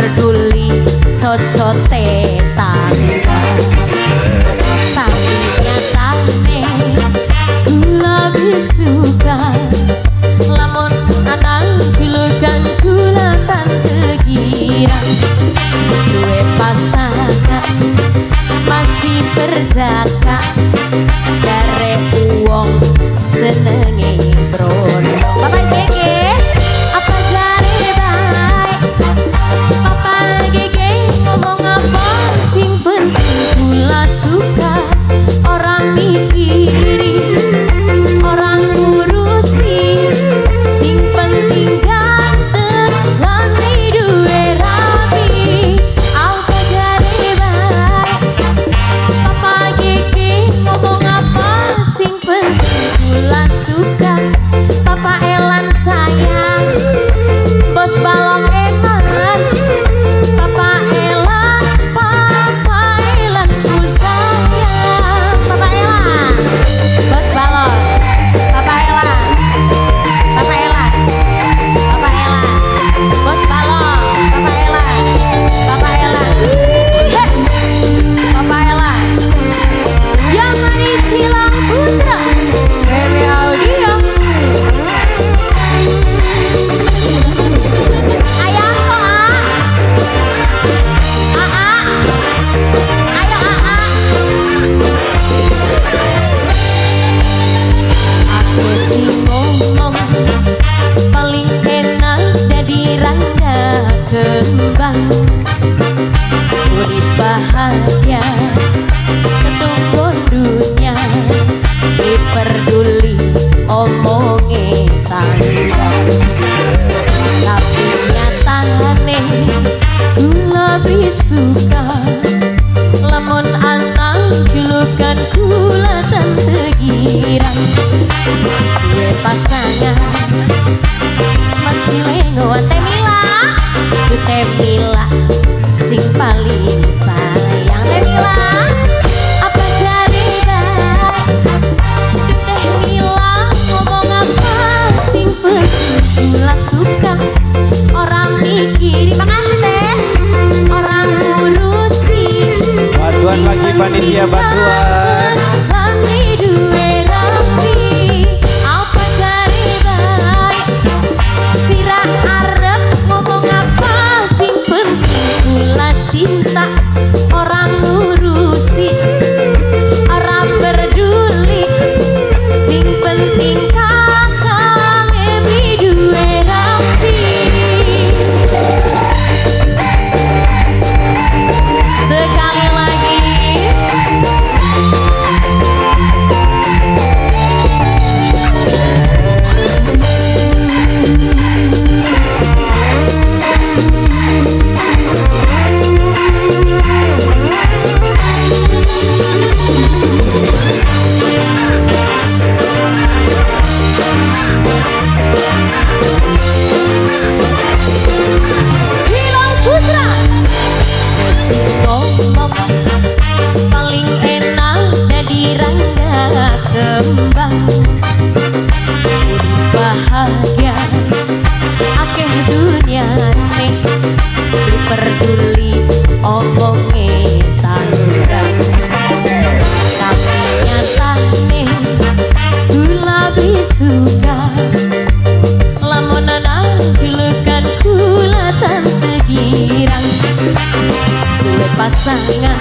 peduli cocote tangga. Tapi nyatane kula lebih suka lamun anak julukan kula tante girang. Duwe pasangan masih berjaga jare uwong senenge brono. Bapak Gege apa jare baik? Papa Gege ngomong apa sing penting kula suka. Orang mikiri, orang ngurusi, sing penting ganteng lan duwe rapi. Apa jare baik? Papa Gege ngomong apa sing penting kula suka. Papa Elan sayang, Bos Balong eman. Papa Elan ku sayang. Papa Elan, Bos Balong, Papa Elan, Papa Elan, Papa Elan, Bos Balong, Papa Elan, Papa Elan, Papa Elan. Yang manis hilang putra, Bebe Audio. Ayah kok ayo aku sih ngomong paling enak jadi rangga kembang. Urip bahagia ketumpun dunia diperduli omonge tangga. Tapi nyatane kula lebih suka lamun anak julukan kula tante girang. Duwe pasangan masih lengoan Temila, ku Temila sing paling sayang. Temila apa jare baik? Temila ngomong apa sing penting kula suka. Orang mikir, makasih teh, orang ngurusi. Bantuan lagi panitia bantuan. Kami duwe rapi, apa jare baik? Sirah arep ngomong apa sing penting kula cinta. Orang ngurusi, orang peduli, sing penting kakang emi duwe rapi. Sekali lagi Hilang Putra masih ngomong paling enak jadi rangga kembang. Urip bahagia akeh dunia nih diperduli omonge tangga. Tapi nyatane kula lebih suka lamun anak julukan kula tante girang. Duwe pasangan